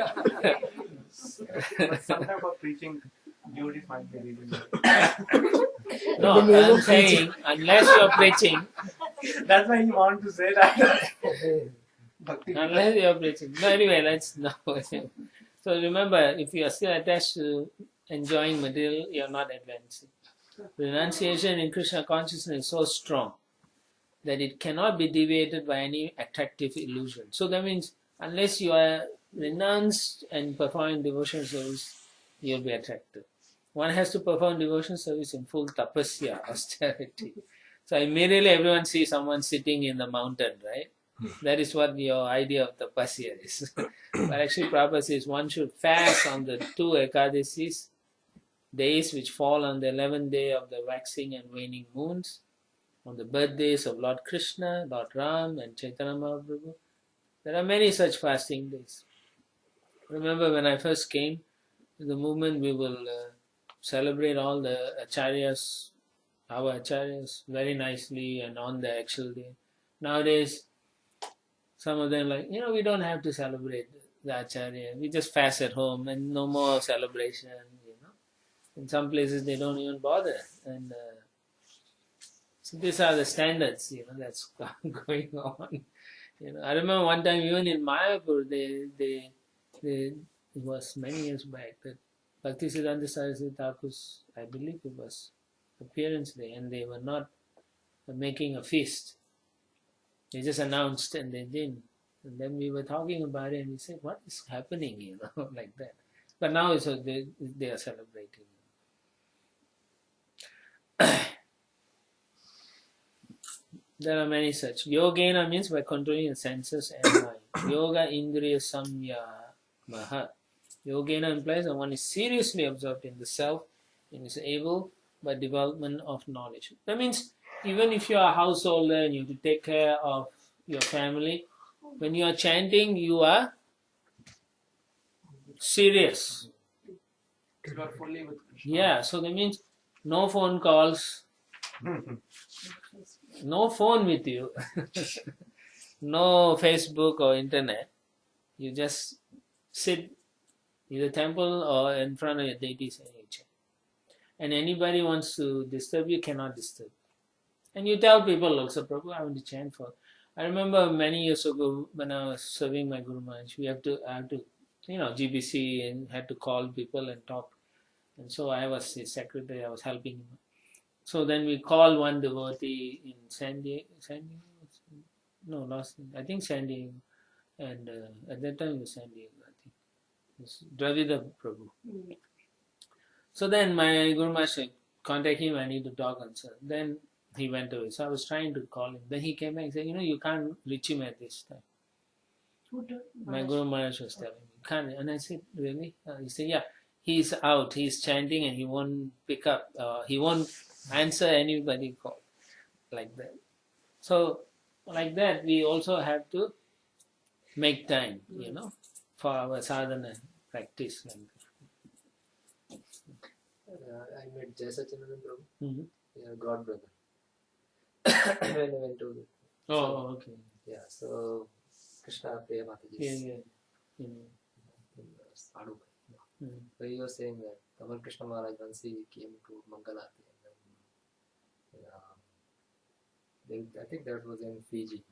But sometimes for preaching, duties might be reading. No, I'm saying unless you're preaching, That's why he wanted to say that. Bhakti. unless you're preaching. No, anyway, let's know. So remember, if you are still attached to enjoying material, you're not advancing. Renunciation in Krishna consciousness is so strong that it cannot be deviated by any attractive illusion. So that means unless you are renounced and performing devotion service, you'll be attracted. One has to perform devotion service in full tapasya, austerity. So immediately everyone sees someone sitting in the mountain, right? That is what your idea of tapasya is. But actually Prabhupada says one should fast on the 2 Ekadasis, days which fall on the 11th day of the waxing and waning moons, on the birthdays of Lord Krishna, Lord Ram and Chaitanya Mahaprabhu. There are many such fasting days. Remember when I first came to the movement, we will celebrate all the acharyas, our acharyas, very nicely and on the actual day. Nowadays, some of them like, we don't have to celebrate the acharya. We just fast at home and no more celebration, In some places they don't even bother. And so these are the standards, that's going on. I remember one time even in Mayapur, they it was many years back that Bhaktisiddhanta Saraswati Thakur's, I believe it was appearance day, and they were not making a feast. They just announced and they didn't. And then we were talking about it and we said, what is happening, like that. But now it's they are celebrating. There are many such. Yogena means by controlling the senses and mind. Yoga Indriya Samyamaha. Yogena implies that one is seriously absorbed in the self and is able by development of knowledge. That means even if you are a householder and you have to take care of your family, when you are chanting, you are serious. You are fully with Krishna. Yeah, so that means no phone calls, no phone with you, no Facebook or internet. You just sit in the temple or in front of your deities and you chant. And anybody wants to disturb you cannot disturb. And you tell people also, Prabhu, I want to chant for. I remember many years ago when I was serving my Guru Maharaj, I had to, GBC, and had to call people and talk. And so I was his secretary, I was helping him. So then we called one devotee in San Diego, I think San Diego. And at that time it was San Diego, I think. It was Dravida Prabhu. So then my Guru Maharaj contacted him, I need to talk and so then he went away. So I was trying to call him. Then he came back and said, you can't reach him at this time. My Guru Maharaj was telling me, can't. And I said, really? He said, yeah, he's out, he's chanting and he won't pick up, he won't answer anybody call like that. So like that, we also have to make time, for our sadhana practice. I met Jaisachinandan Prabhu, Mm-hmm. God brother. When I went to Okay. Yeah, so Krishna Priya Mataji. Yeah. Sadhu. So he was saying that Kamal Krishna Maharaj once he came to Mangalati and then I think that was in Fiji.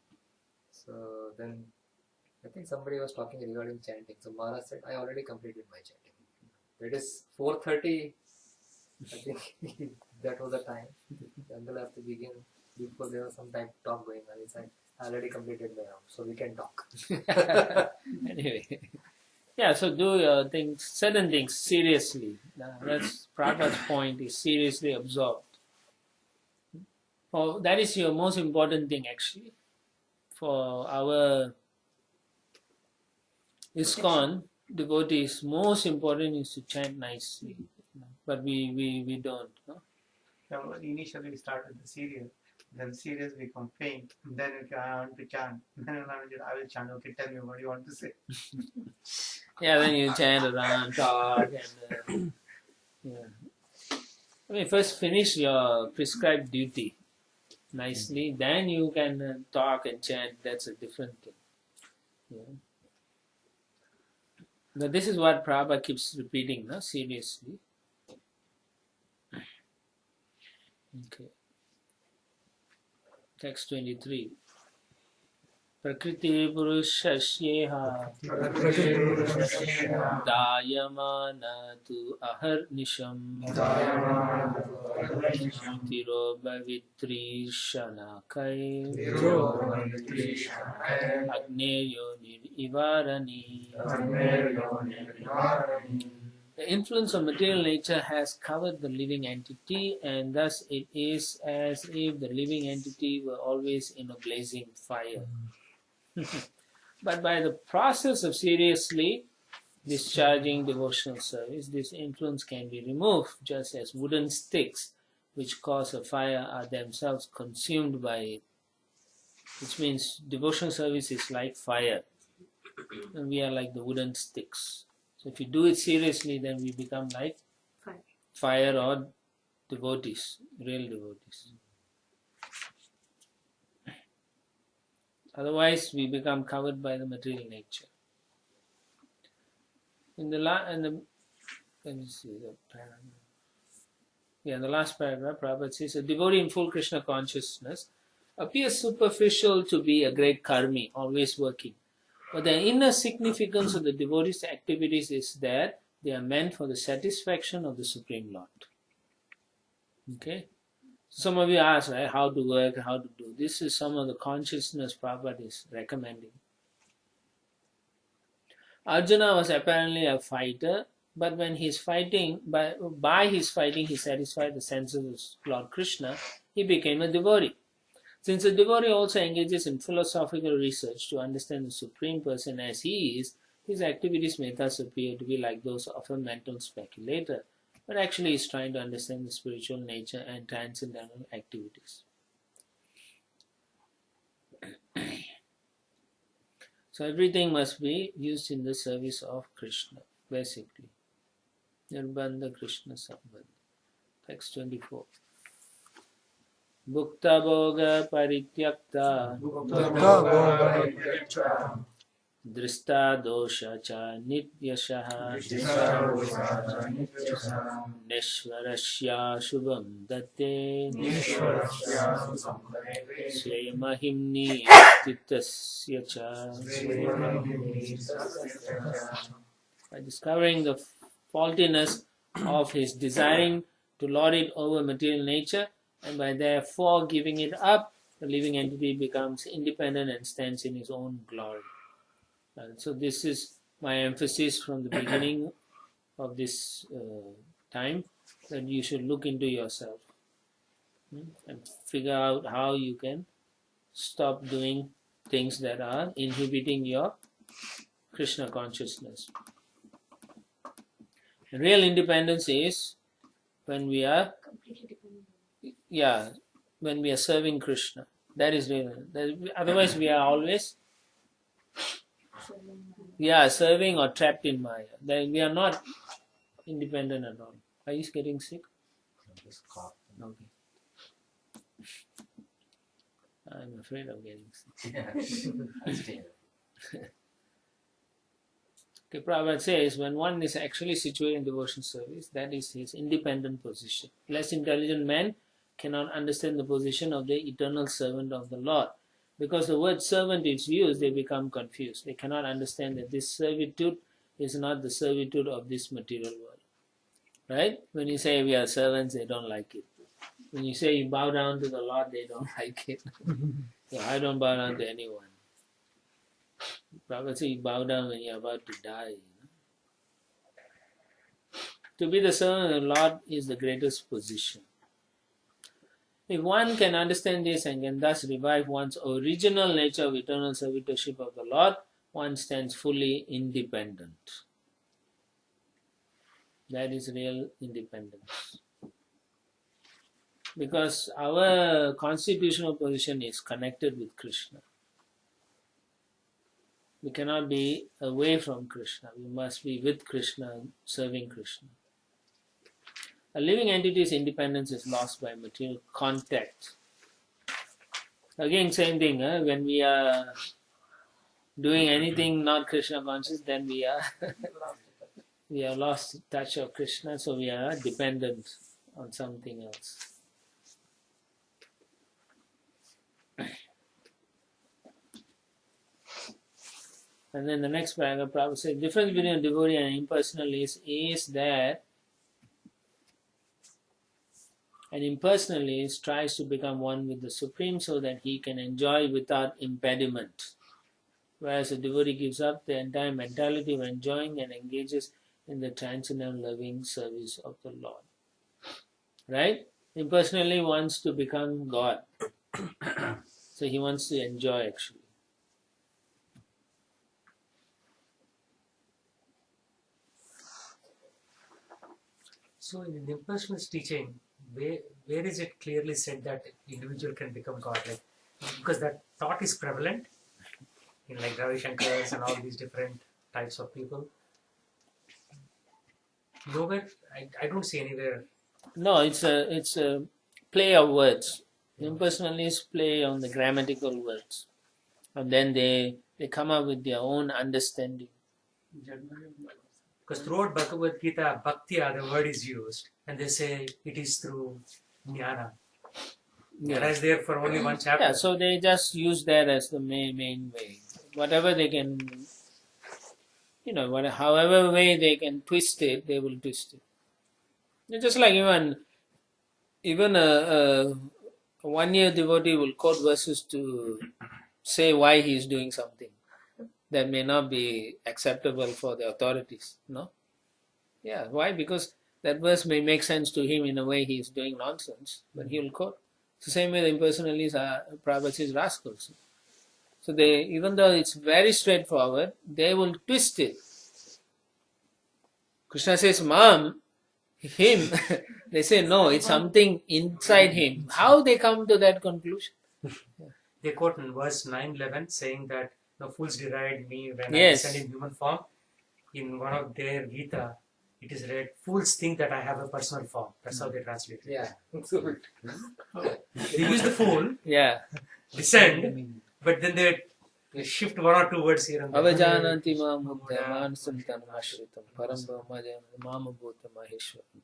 So then I think somebody was talking regarding chanting. So Maharaj said, I already completed my chanting. That is 4:30. I think that was the time. The Angle have to begin before there was some type of talk going on. He said, I already completed my round, so we can talk. Anyway. Yeah, so do your things, certain things seriously. That's Prabhupada's point, is seriously absorbed. That is your most important thing actually. for our ISKCON devotees, most important is to chant nicely. But we don't. No? So initially we started the serious, then serious become faint. Then I want to chant. Then I will chant. Okay, tell me what you want to say. Yeah, then you chant around, talk, and I mean, first finish your prescribed duty nicely, then you can talk and chant. That's a different thing. Yeah. But this is what Prabhupada keeps repeating, no? Seriously. Okay. Text 23. Prakriti purushasyeha dayamana tu aharnisham tiro bhavitri shanakai agneyo nirivarani. The influence of material nature has covered the living entity, and thus it is as if the living entity were always in a blazing fire. But by the process of seriously discharging devotional service, this influence can be removed, just as wooden sticks which cause a fire are themselves consumed by it. Which means devotional service is like fire, and we are like the wooden sticks. So if you do it seriously, then we become like fire or devotees, real devotees. Otherwise, we become covered by the material nature. In the let me see the paragraph. Yeah, in the last paragraph, Prabhupada says, a devotee in full Krishna consciousness appears superficial to be a great karmi, always working. But the inner significance of the devotee's activities is that they are meant for the satisfaction of the Supreme Lord. Okay? Some of you ask, right, how to work, how to do. This is some of the consciousness Prabhupada is recommending. Arjuna was apparently a fighter, but when he's fighting, by his fighting he satisfied the senses of Lord Krishna, he became a devotee. Since a devotee also engages in philosophical research to understand the Supreme Person as he is, his activities may thus appear to be like those of a mental speculator, but actually is trying to understand the spiritual nature and transcendental activities. So everything must be used in the service of Krishna, basically. Nirbandha Krishna Sambandha. Text 24. Bhukta Bhoga Parityakta Drista Dosha Cha Nityashaha Neshwarasya Shubham Datte Swemahimni Titasya Cha. By discovering the faultiness of his desiring to lord it over material nature, and by therefore giving it up, the living entity becomes independent and stands in his own glory. So this is my emphasis from the beginning of this time, that you should look into yourself and figure out how you can stop doing things that are inhibiting your Krishna consciousness. Real independence is when we are when we are serving Krishna. That is real. Otherwise we are always serving or trapped in Maya. Then we are not independent at all. Are you getting sick? Okay. I'm afraid of getting sick. Okay, Prabhupada says, when one is actually situated in devotion service, that is his independent position. Less intelligent men cannot understand the position of the eternal servant of the Lord. Because the word servant is used, they become confused. They cannot understand that this servitude is not the servitude of this material world. Right? When you say we are servants, they don't like it. When you say you bow down to the Lord, they don't like it. So I don't bow down to anyone. Prabhupada says you bow down when you're about to die. To be the servant of the Lord is the greatest position. If one can understand this and can thus revive one's original nature of eternal servitorship of the Lord, one stands fully independent. That is real independence. Because our constitutional position is connected with Krishna. We cannot be away from Krishna. We must be with Krishna, serving Krishna. A living entity's independence is lost by material contact. Again, same thing. When we are doing anything not Krishna conscious, then we are we have lost touch of Krishna, so we are dependent on something else. And then the next paragraph, Prabhu says, the difference between a devotee and an impersonalist is that an impersonalist tries to become one with the Supreme so that he can enjoy without impediment, whereas a devotee gives up the entire mentality of enjoying and engages in the transcendental loving service of the Lord. Right? Impersonally wants to become God. So he wants to enjoy actually. So in the impersonalist teaching, where is it clearly said that individual can become God? Like, because that thought is prevalent in like Ravi Shankars and all these different types of people. Nowhere, I don't see anywhere. No, it's a play of words. Impersonalists play on the grammatical words, and then they come up with their own understanding. Because throughout Bhagavad Gita, bhaktya, the word is used, and they say it is through jnana. Jnana is there for only one chapter. Yeah, so they just use that as the main way. Whatever they can, however way they can twist it, they will twist it. It's just like even a 1 year devotee will quote verses to say why he is doing something that may not be acceptable for the authorities. No? Yeah, why? Because that verse may make sense to him in a way he is doing nonsense, but he will quote. It's the same way the impersonalists are Prabhupada's rascals. So they, even though it's very straightforward, they will twist it. Krishna says, Mom, him, they say no, it's something inside him. How they come to that conclusion? They quote in verse 9-11 saying that the fools deride me when I Yes. descend in human form. In one of their Gita, it is read, fools think that I have a personal form. That's how they translate it. Yeah. They use the fool, Yeah. descend, but then they shift one or two words here and there. Avajananti mamutta manasantam ashritam parambhama mamabhuta maheshwaram.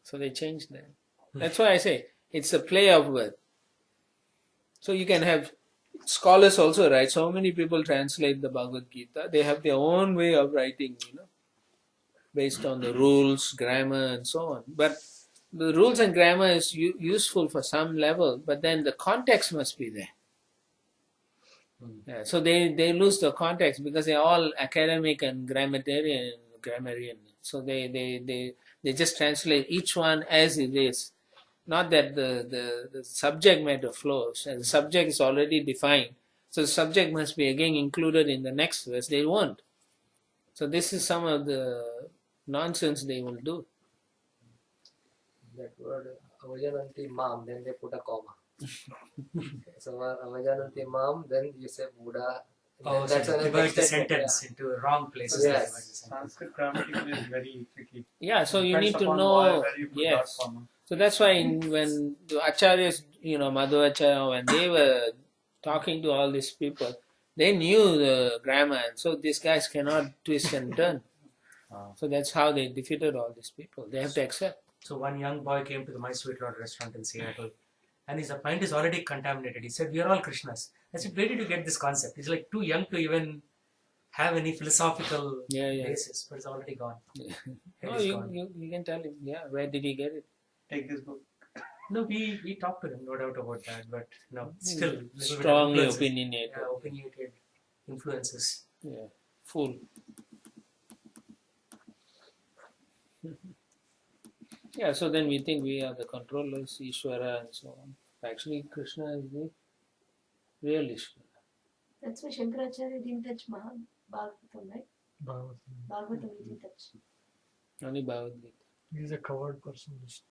So they changed that. That's why I say it's a play of word. So you can have scholars also write. So many people translate the Bhagavad Gita. They have their own way of writing, based on the rules, grammar, and so on. But the rules and grammar is useful for some level, but then the context must be there. Yeah, so they lose the context because they're all academic and grammarian. So they just translate each one as it is. Not that the subject matter flows, and the subject is already defined. So the subject must be again included in the next verse. They won't. So this is some of the nonsense they will do. That word, Avajananti Mam, then they put a comma. So Avajananti Mam, then you say Buddha. Oh, so they divide the sentence into wrong places. Yes. Sanskrit grammatically is very tricky. Yeah, so you need Depends to upon know. where you put Yes. dot comma. So that's why when the acharyas, Madhvacharya, when they were talking to all these people, they knew the grammar. So these guys cannot twist and turn. So that's how they defeated all these people. They have to accept. So one young boy came to the My Sweet Lord restaurant in Seattle, and his mind is already contaminated. He said, "We are all Krishnas." I said, "Where did you get this concept?" He's like too young to even have any philosophical basis, but it's already gone. No, you can tell him. Yeah, where did he get it? Take this book. No, we talked to him, no doubt about that, but no, still Strongly opinionated. Yeah, opinionated influences. Yeah, fool. Yeah, so then we think we are the controllers, Ishvara and so on. Actually, Krishna is the real Ishvara. That's why Shankaracharya didn't touch Bhagavatam, right? Bhagavatam. Bhagavatam he didn't touch. Only Bhagavad Gita. He is a covered person.